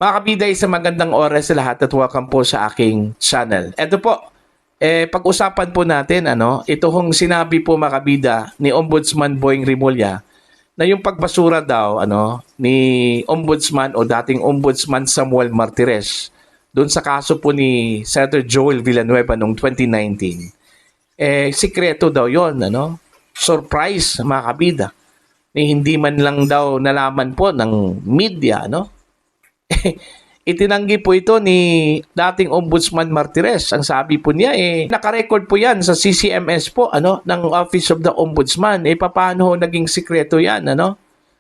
Mga kabida, isang magandang oras sa lahat at welcome po sa aking channel. Ito po, pag-usapan po natin, ito hong sinabi po mga kabida ni Ombudsman Boying Rimulya na yung pagbasura daw ni Ombudsman o dating Ombudsman Samuel Martires doon sa kaso po ni Senator Joel Villanueva noong 2019. Sikreto daw yon, surprise mga kabida. Hindi man lang daw nalaman po ng media, Itinanggi po ito ni dating Ombudsman Martires. Ang sabi po niya, nakarecord po yan sa CCMS po, ng Office of the Ombudsman. Paano ho naging sikreto yan,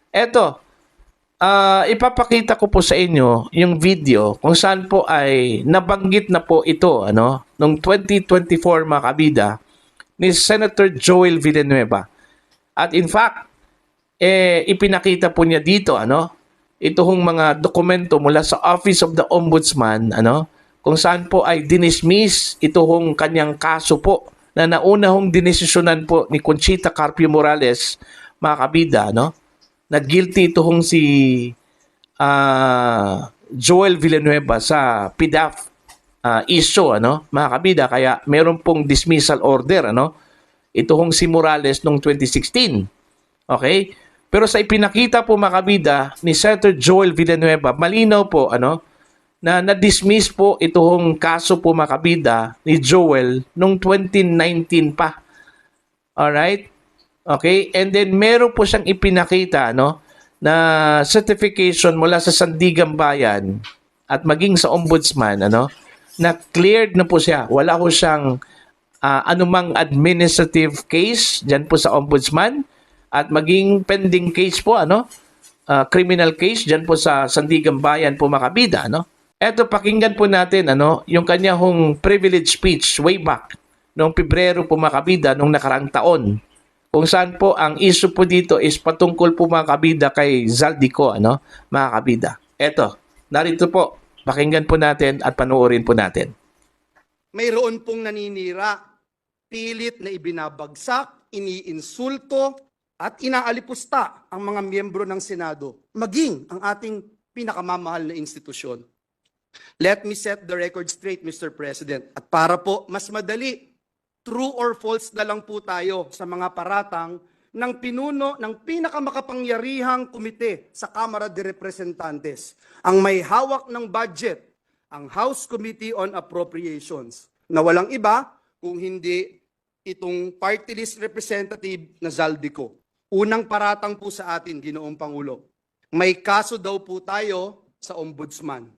Eto, ipapakita ko po sa inyo yung video kung saan po ay nabanggit na po ito, noong 2024 mga kabida, ni Senator Joel Villanueva. At in fact, ipinakita po niya dito, ito hong mga dokumento mula sa Office of the Ombudsman, kung saan po ay dinismiss ito hong kanyang kaso po na nauna hong dinesisyonan po ni Conchita Carpio Morales, mga kabida, na guilty ito hong si Joel Villanueva sa PDAF issue, mga kabida, kaya meron pong dismissal order, ito hong si Morales noong 2016. Okay? Pero sa ipinakita po mga kabida ni Senator Joel Villanueva, malinaw po na na-dismiss po itong kaso po mga kabida ni Joel noong 2019 pa. Alright? Okay? And then meron po siyang ipinakita na certification mula sa Sandigan Bayan at maging sa Ombudsman na cleared na po siya. Wala po siyang anumang administrative case dyan po sa Ombudsman. At maging pending case po, criminal case dyan po sa Sandigan Bayan po mga kabida, Eto, pakinggan po natin, yung kanya hong privilege speech way back noong Pebrero po mga kabida, noong nakarang taon. Kung saan po, ang issue po dito is patungkol po mga kabida kay Zaldico, mga kabida. Eto, narito po, pakinggan po natin at panoorin po natin. Mayroon pong naninira, pilit na ibinabagsak, iniinsulto, at inaalipusta ang mga miyembro ng Senado, maging ang ating pinakamamahal na institusyon. Let me set the record straight, Mr. President. At para po mas madali, true or false na lang po tayo sa mga paratang ng pinuno ng pinakamakapangyarihang komite sa Kamara de Representantes, ang may hawak ng budget, ang House Committee on Appropriations, na walang iba kung hindi itong party list representative na Zaldico. Unang paratang po sa atin, Ginoong Pangulo, may kaso daw po tayo sa Ombudsman.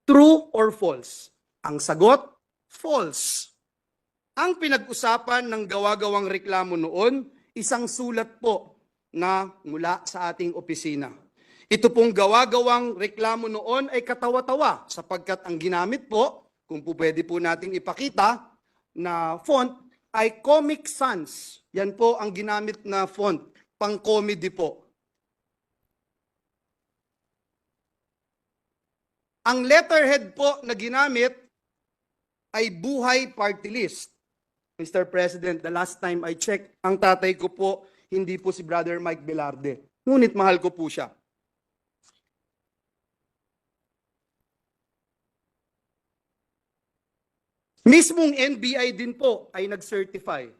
True or false? Ang sagot, false. Ang pinag-usapan ng gawa-gawang reklamo noon, isang sulat po na mula sa ating opisina. Ito pong gawa-gawang reklamo noon ay katawa-tawa sapagkat ang ginamit po, kung po pwede po nating ipakita, na font ay Comic Sans. Yan po ang ginamit na font. Pang-comedy po. Ang letterhead po na ginamit ay Buhay Party List. Mr. President, the last time I checked, ang tatay ko po, hindi po si Brother Mike Velarde. Ngunit mahal ko po siya. Mismong NBI din po ay nag-certify.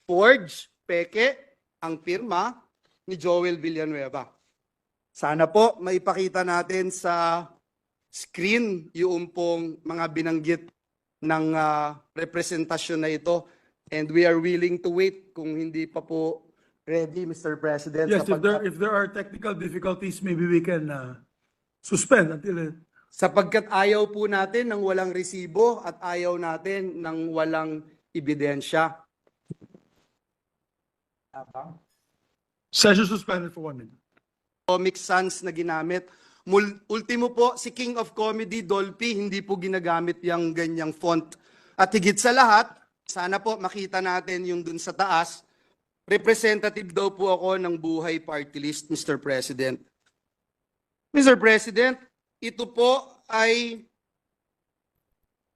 Forge, peke, ang pirma ni Joel Villanueva. Sana po maipakita natin sa screen yung pong mga binanggit ng representasyon na ito. And we are willing to wait kung hindi pa po ready, Mr. President. Yes, if there are technical difficulties, maybe we can suspend until it... Sapagkat ayaw po natin ng walang resibo at ayaw natin ng walang ebidensya. Session suspended for 1 minute. Comic Sans na ginamit. Ultimo po, si King of Comedy, Dolphy, hindi po ginagamit yung ganyang font. At higit sa lahat, sana po makita natin yung dun sa taas, representative daw po ako ng Buhay Party List, Mr. President. Mr. President, ito po ay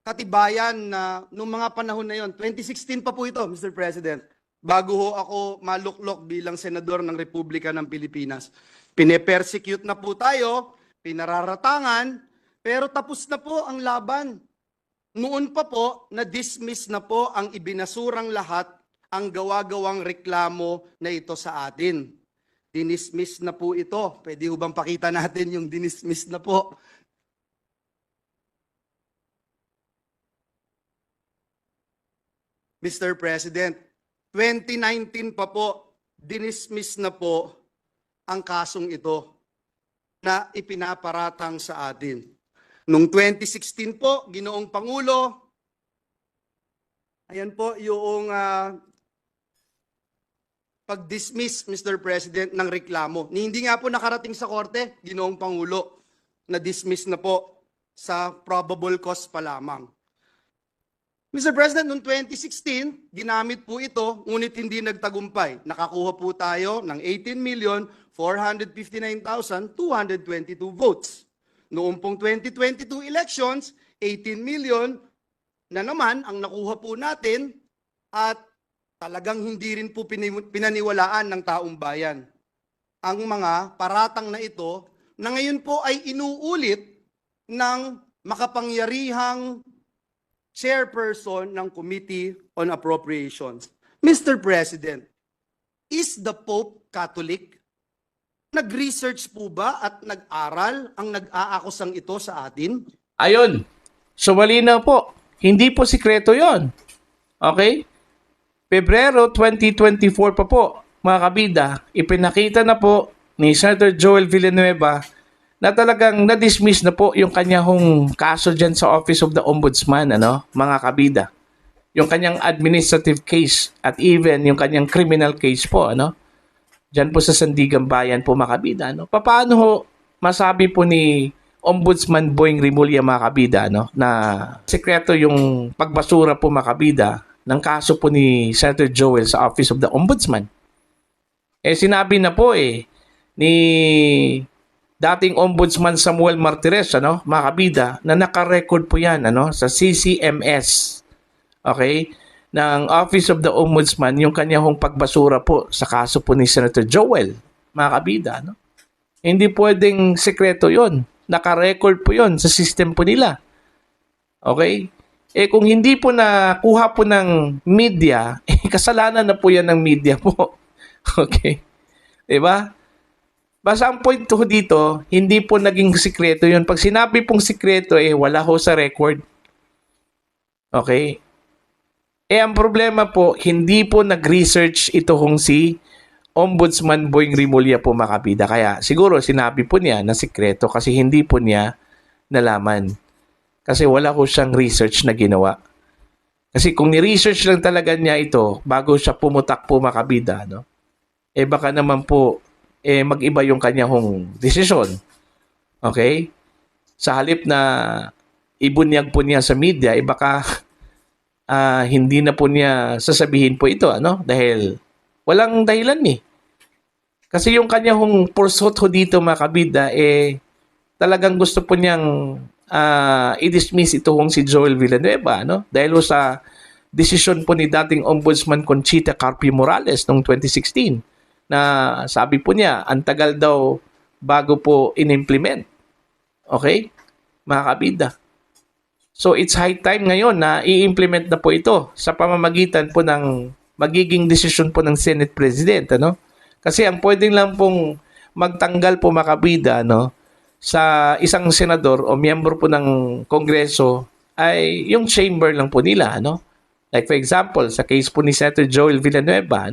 katibayan na noong mga panahon na yon, 2016 pa po ito, Mr. President, bago ho ako maluklok bilang senador ng Republika ng Pilipinas. Pine-persecute na po tayo, pinararatangan, Pero tapos na po ang laban. Noon pa po, na-dismiss na po ang ibinasurang lahat ang gawa-gawang reklamo na ito sa atin. Dinismiss na po ito. Pwede ho bang pakita natin yung dinismiss na po? Mr. President, 2019 pa po, dinismiss na po ang kasong ito na ipinaparatang sa atin. Noong 2016 po, Ginoong Pangulo, ayan po yung pag-dismiss, Mr. President, ng reklamo. Hindi nga po nakarating sa korte, Ginoong Pangulo, na-dismiss na po sa probable cause pa lamang. Mr. President, noong 2016, ginamit po ito, ngunit hindi nagtagumpay. Nakakuha po tayo ng 18,459,222 votes. Noong pong 2022 elections, 18 million na naman ang nakuha po natin at talagang hindi rin po pinaniwalaan ng taong bayan. Ang mga paratang na ito na ngayon po ay inuulit ng makapangyarihang chairperson ng Committee on Appropriations. Mr. President, is the Pope Catholic? Nag-research po ba at nag-aral ang nag-aakusang ito sa atin? Ayun. So, malinaw po. Hindi po sikreto yon. Okay? Pebrero 2024 pa po, mga kabida, ipinakita na po ni Senator Joel Villanueva na talagang na-dismiss na po yung kanyang kaso dyan sa Office of the Ombudsman, mga kabida. Yung kanyang administrative case at even yung kanyang criminal case po, dyan po sa Sandigan Bayan po, mga kabida. Paano ho masabi po ni Ombudsman Boying Rimulya, mga kabida, na sekreto yung pagbasura po, mga kabida, ng kaso po ni Senator Joel sa Office of the Ombudsman? Sinabi na po ni dating Ombudsman Samuel Martires, mga kabida, na naka-record po yan sa CCMS, okay, ng Office of the Ombudsman, yung kanyang pagbasura po sa kaso po ni Senator Joel, mga kabida. Hindi pwedeng sekreto yon. Naka-record po yon sa system po nila. Okay? Kung hindi po nakuha po ng media, kasalanan na po yan ng media po. Okay? Diba? Basta ang point ko dito, hindi po naging sikreto yun. Pag sinabi pong sikreto, wala ho sa record. Okay? Ang problema po, hindi po nag-research ito kung si Ombudsman Boying Rimulya po, mga kabida. Kaya siguro sinabi po niya na sikreto kasi hindi po niya nalaman. Kasi wala ho siyang research na ginawa. Kasi kung ni-research lang talaga niya ito bago siya pumutak po, mga kabida, baka naman po mag-iba yung kanyang desisyon. Okay? Sa halip na ibunyag po niya sa media, baka hindi na po niya sasabihin po ito, dahil walang dahilan Kasi yung kanyang pursuit ho dito, mga kabida, talagang gusto po niyang i-dismiss ito si Joel Villanueva, dahil sa desisyon po ni dating Ombudsman Conchita Carpio Morales noong 2016, na sabi po niya, ang tagal daw bago po in-implement. Okay? Mga kabida. So, it's high time ngayon na i-implement na po ito sa pamamagitan po ng magiging desisyon po ng Senate President. Kasi ang pwedeng lang pong magtanggal po, mga kabida, sa isang senador o miyembro po ng Kongreso ay yung chamber lang po nila. Like for example, sa case po ni Senator Joel Villanueva.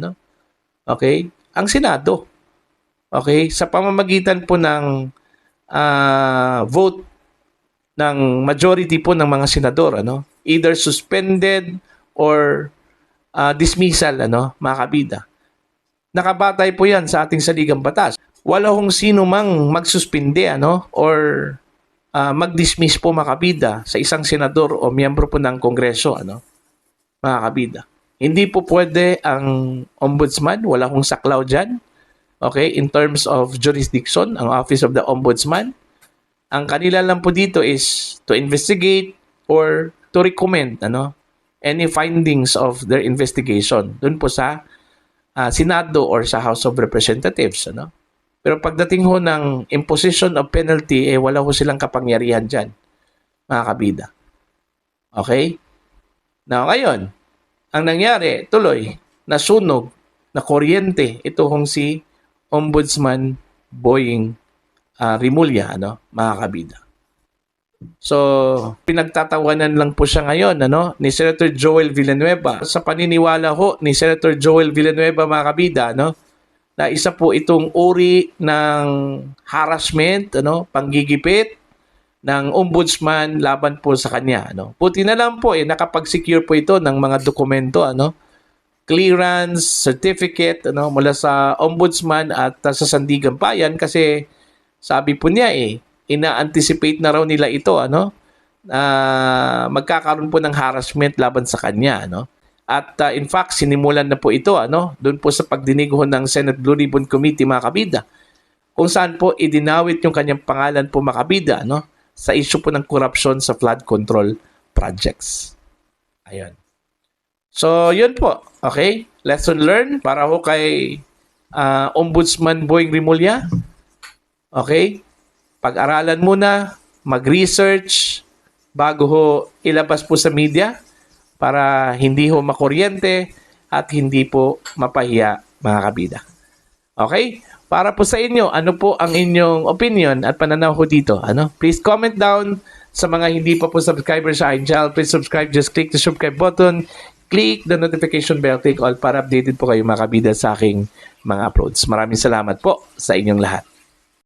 Okay? Ang Senado. Okay? Sa pamamagitan po ng vote ng majority po ng mga senador, either suspended or dismissal, mga kabida. Nakabatay po yan sa ating saligang batas. Wala hong sino mang magsuspinde, or mag-dismiss po, mga kabida, sa isang senador o miyembro po ng Kongreso, mga kabida. Hindi po pwede ang ombudsman, wala hong saklaw dyan. Okay, in terms of jurisdiction, ang Office of the Ombudsman, ang kanila lang po dito is to investigate or to recommend any findings of their investigation doon po sa Senado or sa House of Representatives. Pero pagdating ho ng imposition of penalty, wala ho silang kapangyarihan dyan. mga kabida. Okay? Now, ngayon, ang nangyari, tuloy, nasunog, na kuryente, ito hong si Ombudsman Boying Rimulya, mga kabida. So, pinagtatawanan lang po siya ngayon, ni Senator Joel Villanueva. Sa paniniwala ho ni Senator Joel Villanueva, mga kabida, na isa po itong uri ng harassment, panggigipit ng ombudsman laban po sa kanya. Buti na lang po, nakapag-secure po ito ng mga dokumento, clearance, certificate, mula sa ombudsman at sa Sandigan Bayan, kasi sabi po niya ina-anticipate na raw nila ito, magkakaroon po ng harassment laban sa kanya, At in fact, sinimulan na po ito, doon po sa pagdinig ho ng Senate Blue Ribbon Committee, mga kabida, kung saan po idinawit yung kanyang pangalan po, mga kabida, sa issue po ng corruption sa flood control projects. Ayun. So, yun po. Okay? Lesson learned para ho kay Ombudsman Boying Rimulya. Okay? Pag-aralan muna, mag-research bago ho ilabas po sa media para hindi ho makuryente at hindi po mapahiya, mga kabida. Okay? Para po sa inyo, ano po ang inyong opinion at pananaw ho dito? Please comment down. Sa mga hindi pa po subscriber sa aking channel, please subscribe. Just click the subscribe button. Click the notification bell, click all para updated po kayo, mga kabida, sa aking mga uploads. Maraming salamat po sa inyong lahat.